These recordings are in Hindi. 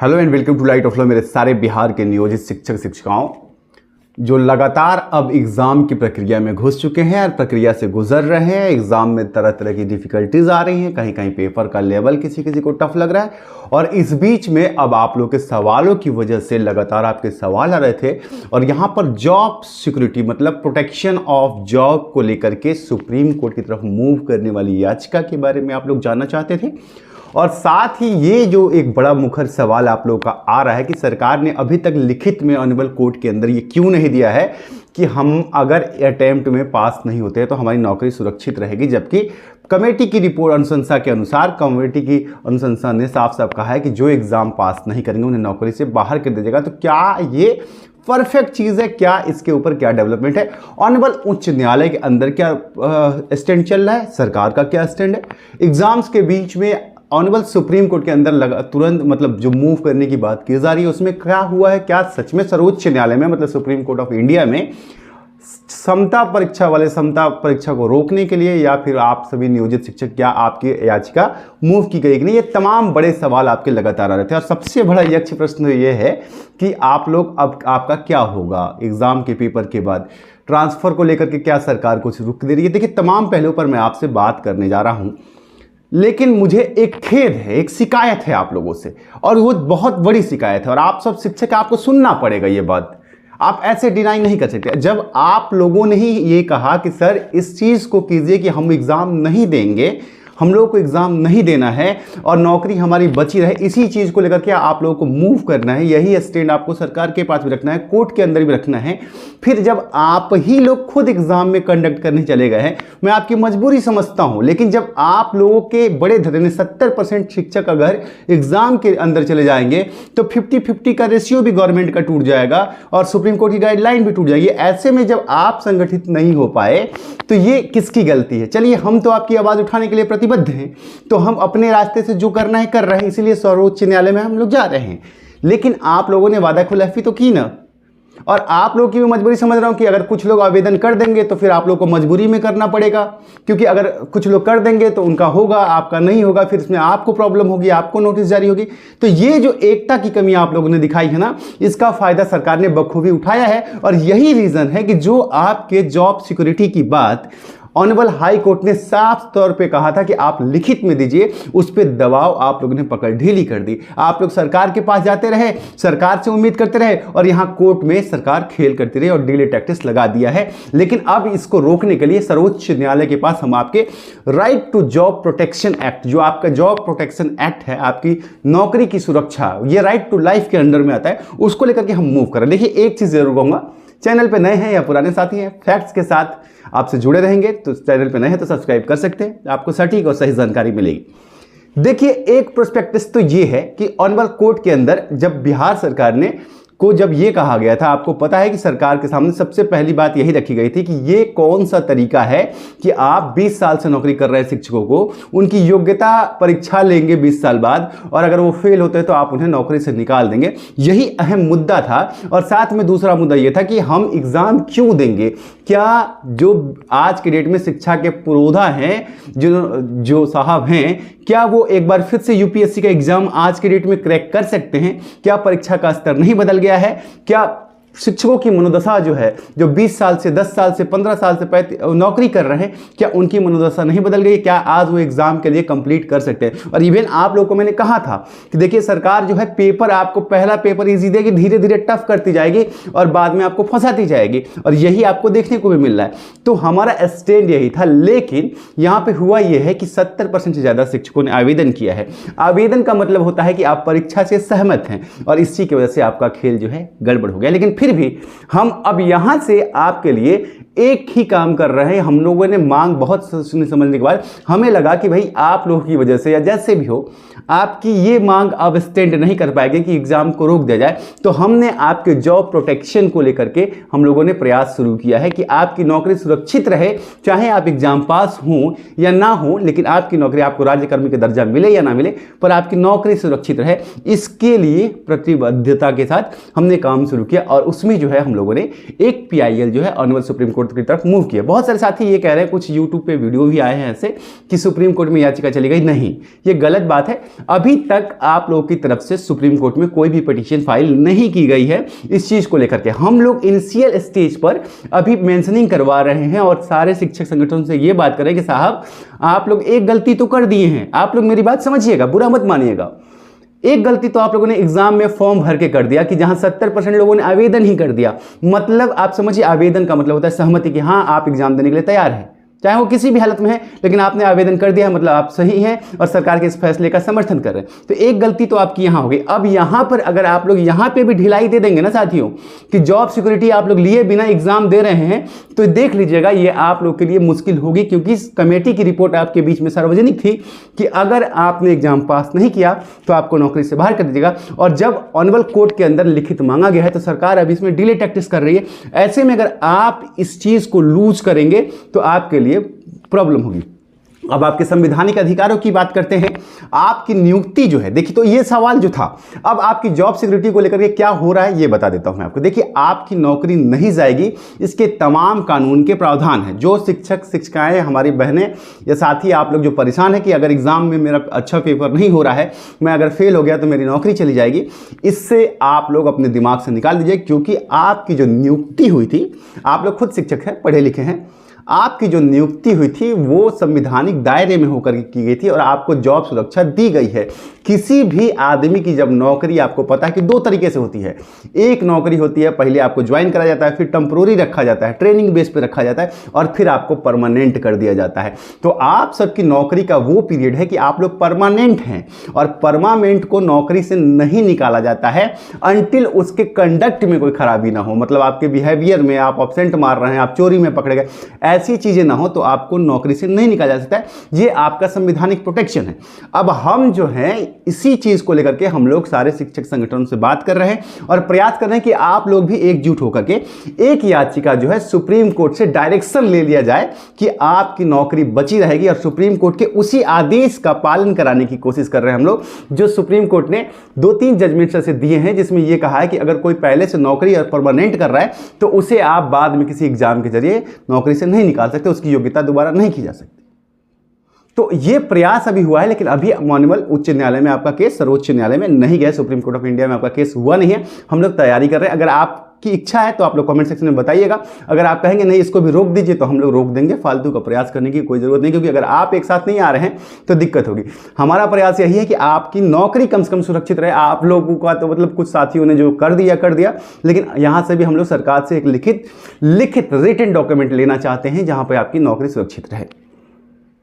Hello and welcome to light of law. मेरे सारे बिहार के नियोजित शिक्षक शिक्षिकाओं जो लगातार अब एग्ज़ाम की प्रक्रिया में घुस चुके हैं और प्रक्रिया से गुजर रहे हैं। एग्ज़ाम में तरह तरह की डिफ़िकल्टीज़ आ रही हैं, कहीं कहीं पेपर का लेवल किसी किसी को टफ लग रहा है और इस बीच में अब आप लोग के सवालों की वजह से लगातार आपके सवाल आ रहे थे और यहाँ पर जॉब सिक्योरिटी मतलब प्रोटेक्शन ऑफ जॉब को लेकर के सुप्रीम कोर्ट की तरफ मूव करने वाली याचिका के बारे में आप लोग जानना चाहते थे। और साथ ही ये जो एक बड़ा मुखर सवाल आप लोगों का आ रहा है कि सरकार ने अभी तक लिखित में ऑनरेबल कोर्ट के अंदर ये क्यों नहीं दिया है कि हम अगर अटेम्प्ट में पास नहीं होते हैं तो हमारी नौकरी सुरक्षित रहेगी, जबकि कमेटी की रिपोर्ट अनुशंसा के अनुसार कमेटी की अनुशंसा ने साफ साफ कहा है कि जो एग्ज़ाम पास नहीं करेंगे उन्हें नौकरी से बाहर कर दिया जाएगा। तो क्या ये परफेक्ट चीज़ है? क्या इसके ऊपर क्या डेवलपमेंट है? ऑनरेबल उच्च न्यायालय के अंदर क्या स्टैंड चल रहा है? सरकार का क्या स्टैंड है? एग्जाम्स के बीच में ऑनरेबल सुप्रीम कोर्ट के अंदर तुरंत मतलब जो मूव करने की बात की जा रही है उसमें क्या हुआ है? क्या सच में सर्वोच्च न्यायालय में मतलब सुप्रीम कोर्ट ऑफ इंडिया में समता परीक्षा को रोकने के लिए या फिर आप सभी नियोजित शिक्षक क्या आपकी याचिका मूव की गई कि नहीं? ये तमाम बड़े सवाल आपके लगातार आ रहे थे और सबसे बड़ा यक्ष प्रश्न ये है कि आप लोग अब आपका क्या होगा एग्जाम के पेपर के बाद? ट्रांसफर को लेकर के क्या सरकार कुछ रुक दे रही है? देखिए, तमाम पहलुओं पर मैं आपसे बात करने जा रहा हूं, लेकिन मुझे एक खेद है, एक शिकायत है आप लोगों से और वो बहुत बड़ी शिकायत है और आप सब शिक्षक आपको सुनना पड़ेगा। ये बात आप ऐसे डिनाई नहीं कर सकते। जब आप लोगों ने ही ये कहा कि सर इस चीज़ को कीजिए कि हम एग्ज़ाम नहीं देंगे, हम लोगों को एग्ज़ाम नहीं देना है और नौकरी हमारी बची रहे, इसी चीज़ को लेकर के आप लोगों को मूव करना है। यही स्टैंड आपको सरकार के पास भी रखना है, कोर्ट के अंदर भी रखना है। फिर जब आप ही लोग खुद एग्ज़ाम में कंडक्ट करने चले गए हैं, मैं आपकी मजबूरी समझता हूं, लेकिन जब आप लोगों के बड़े धरने 70% शिक्षक अगर एग्ज़ाम के अंदर चले जाएंगे तो 50-50 का रेशियो भी गवर्नमेंट का टूट जाएगा और सुप्रीम कोर्ट की गाइडलाइन भी टूट जाएगी। ऐसे में जब आप संगठित नहीं हो पाए तो ये किसकी गलती है? चलिए, हम तो आपकी आवाज़ उठाने के लिए प्रतिबद्ध हैं, तो हम अपने रास्ते से जो करना है कर रहे हैं, इसीलिए सर्वोच्च न्यायालय में हम लोग जा रहे हैं। लेकिन आप लोगों ने वादा खिलाफी तो की ना, और आप लोगों की भी मजबूरी समझ रहा हूं कि अगर कुछ लोग आवेदन कर देंगे तो फिर आप लोग को मजबूरी में करना पड़ेगा, क्योंकि अगर कुछ लोग कर देंगे तो उनका होगा, आपका नहीं होगा, फिर इसमें आपको प्रॉब्लम होगी, आपको नोटिस जारी होगी। तो ये जो एकता की कमी आप लोगों ने दिखाई है ना, इसका फायदा सरकार ने बखूबी उठाया है और यही रीजन है कि जो आपके जॉब सिक्योरिटी की बात ऑनरेबल हाई कोर्ट ने साफ तौर पे कहा था कि आप लिखित में दीजिए, उस पे दबाव आप लोगों ने पकड़ ढीली कर दी। आप लोग सरकार के पास जाते रहे, सरकार से उम्मीद करते रहे और यहां कोर्ट में सरकार खेल करती रही और डिले टैक्टिक्स लगा दिया है। लेकिन अब इसको रोकने के लिए सर्वोच्च न्यायालय के पास हम आपके right to job protection act, जो आपका जॉब प्रोटेक्शन एक्ट है, आपकी नौकरी की सुरक्षा, ये राइट टू लाइफ के अंडर में आता है, उसको लेकर के हम मूव करें। देखिए, एक चीज जरूर कहूंगा, चैनल पे नए हैं या पुराने साथी हैं, फैक्ट्स के साथ आपसे जुड़े रहेंगे, तो चैनल पे नए हैं तो सब्सक्राइब कर सकते हैं, आपको सटीक और सही जानकारी मिलेगी। देखिए, एक प्रोस्पेक्टस तो ये है कि ऑनरेबल कोर्ट के अंदर जब बिहार सरकार ने को जब ये कहा गया था, आपको पता है कि सरकार के सामने सबसे पहली बात यही रखी गई थी कि ये कौन सा तरीका है कि आप 20 साल से नौकरी कर रहे शिक्षकों को उनकी योग्यता परीक्षा लेंगे 20 साल बाद और अगर वो फेल होते हैं तो आप उन्हें नौकरी से निकाल देंगे। यही अहम मुद्दा था और साथ में दूसरा मुद्दा ये था कि हम एग्ज़ाम क्यों देंगे? क्या जो आज के डेट में शिक्षा के पुरोधा हैं, जो साहब हैं, क्या वो एक बार फिर से यूपीएससी का एग्जाम आज के डेट में क्रैक कर सकते हैं? क्या परीक्षा का स्तर नहीं बदल गया है? क्या शिक्षकों की मनोदशा जो है, जो 20 साल से 10 साल से 15 साल से नौकरी कर रहे हैं, क्या उनकी मनोदशा नहीं बदल गई? क्या आज वो एग्जाम के लिए कंप्लीट कर सकते हैं? और इवन आप लोगों को मैंने कहा था कि देखिए, सरकार जो है पेपर, आपको पहला पेपर इजी देगी, धीरे धीरे टफ करती जाएगी और बाद में आपको फंसाती जाएगी और यही आपको देखने को भी मिल रहा है। तो हमारा स्टैंड यही था, लेकिन यहाँ पे हुआ यह है कि 70% से ज़्यादा शिक्षकों ने आवेदन किया है। आवेदन का मतलब होता है कि आप परीक्षा से सहमत हैं और इसी की वजह से आपका खेल जो है गड़बड़ हो गया। लेकिन फिर भी हम अब यहां से आपके लिए एक ही काम कर रहे हैं। हम लोगों ने मांग बहुत सुनने समझने के बाद हमें लगा कि भाई आप लोगों की वजह से या जैसे भी हो, आपकी ये मांग अब स्टैंड नहीं कर पाएगी कि एग्जाम को रोक दिया जाए, तो हमने आपके जॉब प्रोटेक्शन को लेकर के हम लोगों ने प्रयास शुरू किया है कि आपकी नौकरी सुरक्षित रहे, चाहे आप एग्जाम पास हों या ना हो, लेकिन आपकी नौकरी, आपको राज्यकर्मी का दर्जा मिले या ना मिले, पर आपकी नौकरी सुरक्षित रहे। इसके लिए प्रतिबद्धता के साथ हमने काम शुरू किया और उसमें जो है हम लोगों ने एक PIL जो है ऑनरेबल सुप्रीम कोर्ट की तरफ मूव किया। बहुत सारे साथी ये कह रहे हैं, कुछ यूट्यूब पे वीडियो भी आए हैं ऐसे कि सुप्रीम कोर्ट में याचिका चली गई। नहीं, ये गलत बात है। अभी तक आप लोगों की तरफ से सुप्रीम कोर्ट में कोई भी पिटीशन फाइल नहीं की गई है इस चीज को लेकर के। हम लोग इनिशियल स्टेज पर अभी मेंशनिंग करवा रहे हैं और सारे शिक्षक संगठनों से ये बात करें कि साहब आप लोग एक गलती तो कर दिए हैं, आप लोग मेरी बात समझिएगा, बुरा मत मानिएगा। एक गलती तो आप लोगों ने एग्जाम में फॉर्म भर के कर दिया कि जहां 70% लोगों ने आवेदन ही कर दिया। मतलब आप समझिए, आवेदन का मतलब होता है सहमति कि हां आप एग्जाम देने के लिए तैयार हैं, चाहे वो किसी भी हालत में है, लेकिन आपने आवेदन कर दिया, मतलब आप सही हैं और सरकार के इस फैसले का समर्थन कर रहे हैं। तो एक गलती तो आपकी यहां हो गई। अब यहां पर अगर आप लोग यहां पे भी ढिलाई दे देंगे ना साथियों, कि जॉब सिक्योरिटी आप लोग लिए बिना एग्जाम दे रहे हैं, तो देख लीजिएगा ये आप लोग के लिए मुश्किल होगी। क्योंकि इस कमेटी की रिपोर्ट आपके बीच में सार्वजनिक थी कि अगर आपने एग्जाम पास नहीं किया तो आपको नौकरी से बाहर कर दीजिएगा। और जब ऑनरेबल कोर्ट के अंदर लिखित मांगा गया है तो सरकार अभी इसमें डिले टैक्टिस कर रही है। ऐसे में अगर आप इस चीज को लूज करेंगे तो आपके लिए प्रॉब्लम होगी। अब आपके संवैधानिक अधिकारों की बात करते हैं। आपकी नियुक्ति जो है, देखिए तो ये सवाल जो था, अब आपकी जॉब सिक्योरिटी को लेकर के क्या हो रहा है ये बता देता हूं मैं आपको। देखिए आपकी नौकरी नहीं जाएगी, इसके तमाम कानून के प्रावधान हैं। जो शिक्षक शिक्षिकाएं हमारी बहनें या साथी आप लोग जो परेशान है कि अगर एग्जाम में मेरा अच्छा पेपर नहीं हो रहा है, मैं अगर फेल हो गया तो मेरी नौकरी चली जाएगी, इससे आप लोग अपने दिमाग से निकाल दीजिए। क्योंकि आपकी जो नियुक्ति हुई थी, आप लोग खुद शिक्षक हैं, पढ़े लिखे हैं, आपकी जो नियुक्ति हुई थी वो संवैधानिक दायरे में होकर की गई थी और आपको जॉब सुरक्षा दी गई है। किसी भी आदमी की जब नौकरी, आपको पता है कि दो तरीके से होती है। एक नौकरी होती है, पहले आपको ज्वाइन कराया जाता है, फिर टेम्पोररी रखा जाता है, ट्रेनिंग बेस पे रखा जाता है और फिर आपको परमानेंट कर दिया जाता है। तो आप सबकी नौकरी का वो पीरियड है कि आप लोग परमानेंट हैं और परमानेंट को नौकरी से नहीं निकाला जाता है अनटिल उसके कंडक्ट में कोई खराबी ना हो। मतलब आपके बिहेवियर में, आप एब्सेंट मार रहे हैं, आप चोरी में पकड़े गए, ऐसी चीजें ना हो तो आपको नौकरी से नहीं निकाला जा सकता है। ये आपका संवैधानिक प्रोटेक्शन है। अब हम जो है इसी चीज को लेकर के हम लोग सारे शिक्षक संगठनों से बात कर रहे हैं और प्रयास कर रहे हैं कि आप लोग भी एकजुट होकर के एक याचिका जो है सुप्रीम कोर्ट से डायरेक्शन ले लिया जाए कि आपकी नौकरी बची रहेगी। और सुप्रीम कोर्ट के उसी आदेश का पालन कराने की कोशिश कर रहे हैं हम लोग, जो सुप्रीम कोर्ट ने 2-3 जजमेंट से दिए हैं, जिसमें यह कहा है कि अगर कोई पहले से नौकरी और परमानेंट कर रहा है तो उसे आप बाद में किसी एग्जाम के जरिए नौकरी से नहीं निकाल सकते, उसकी योग्यता दोबारा नहीं की जा सकती। तो ये प्रयास अभी हुआ है, लेकिन अभी माननीय उच्च न्यायालय में आपका केस, सर्वोच्च न्यायालय में नहीं गया, सुप्रीम कोर्ट ऑफ इंडिया में आपका केस हुआ नहीं है। हम लोग तैयारी कर रहे हैं। अगर आपकी इच्छा है तो आप लोग कमेंट सेक्शन में बताइएगा। अगर आप कहेंगे नहीं इसको भी रोक दीजिए तो हम लोग रोक देंगे। फालतू का प्रयास करने की कोई जरूरत नहीं, क्योंकि अगर आप एक साथ नहीं आ रहे हैं तो दिक्कत होगी। हमारा प्रयास यही है कि आपकी नौकरी कम से कम सुरक्षित रहे। आप लोगों का तो मतलब कुछ साथियों ने जो कर दिया, लेकिन यहां से भी हम लोग सरकार से एक लिखित रिटन डॉक्यूमेंट लेना चाहते हैं जहां पर आपकी नौकरी सुरक्षित रहे।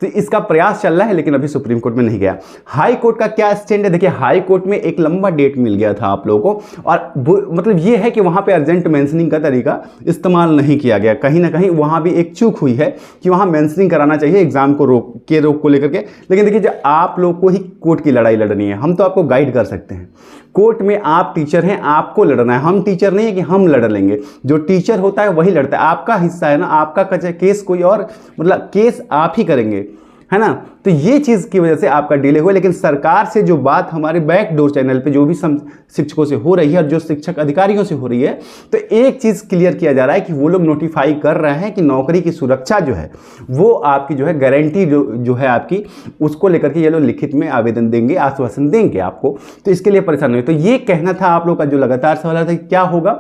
तो इसका प्रयास चल रहा है, लेकिन अभी सुप्रीम कोर्ट में नहीं गया। हाई कोर्ट का क्या स्टैंड है? देखिए हाई कोर्ट में एक लंबा डेट मिल गया था आप लोगों को, और मतलब ये है कि वहां पे अर्जेंट मेंशनिंग का तरीका इस्तेमाल नहीं किया गया। कहीं ना कहीं वहां भी एक चूक हुई है कि वहां मेंशनिंग कराना चाहिए एग्जाम को रोक को लेकर के। लेकिन देखिए जब आप लोग को ही कोर्ट की लड़ाई लड़नी है, हम तो आपको गाइड कर सकते हैं। कोर्ट में आप टीचर हैं, आपको लड़ना है। हम टीचर नहीं है कि हम लड़ लेंगे, जो टीचर होता है वही लड़ता है। आपका हिस्सा है ना, आपका केस कोई और, मतलब केस आप ही करेंगे, है ना। तो ये चीज की वजह से आपका डिले हुआ। लेकिन सरकार से जो बात हमारे बैकडोर चैनल पे जो भी शिक्षकों से हो रही है और जो शिक्षक अधिकारियों से हो रही है, तो एक चीज क्लियर किया जा रहा है कि वो लोग नोटिफाई कर रहे हैं कि नौकरी की सुरक्षा जो है वो आपकी जो है गारंटी जो है आपकी, उसको लेकर के ये लोग लिखित में आवेदन देंगे, आश्वासन देंगे आपको। तो इसके लिए परेशान हुए। तो ये कहना था आप लोग का जो लगातार सवाल था क्या होगा।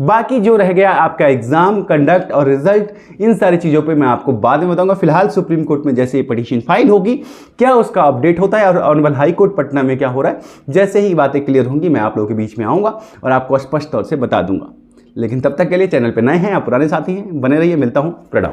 बाकी जो रह गया आपका एग्जाम कंडक्ट और रिजल्ट, इन सारी चीजों पर मैं आपको बाद में बताऊंगा। फिलहाल सुप्रीम कोर्ट में जैसे पिटीशन फाइल होगी, क्या उसका अपडेट होता है और ऑनरेबल हाई कोर्ट पटना में क्या हो रहा है, जैसे ही बातें क्लियर होंगी मैं आप लोगों के बीच में आऊंगा और आपको स्पष्ट तौर से बता दूंगा। लेकिन तब तक के लिए चैनल पे नए हैं या पुराने साथी हैं, बने रहिए। मिलता हूं, प्रणाम।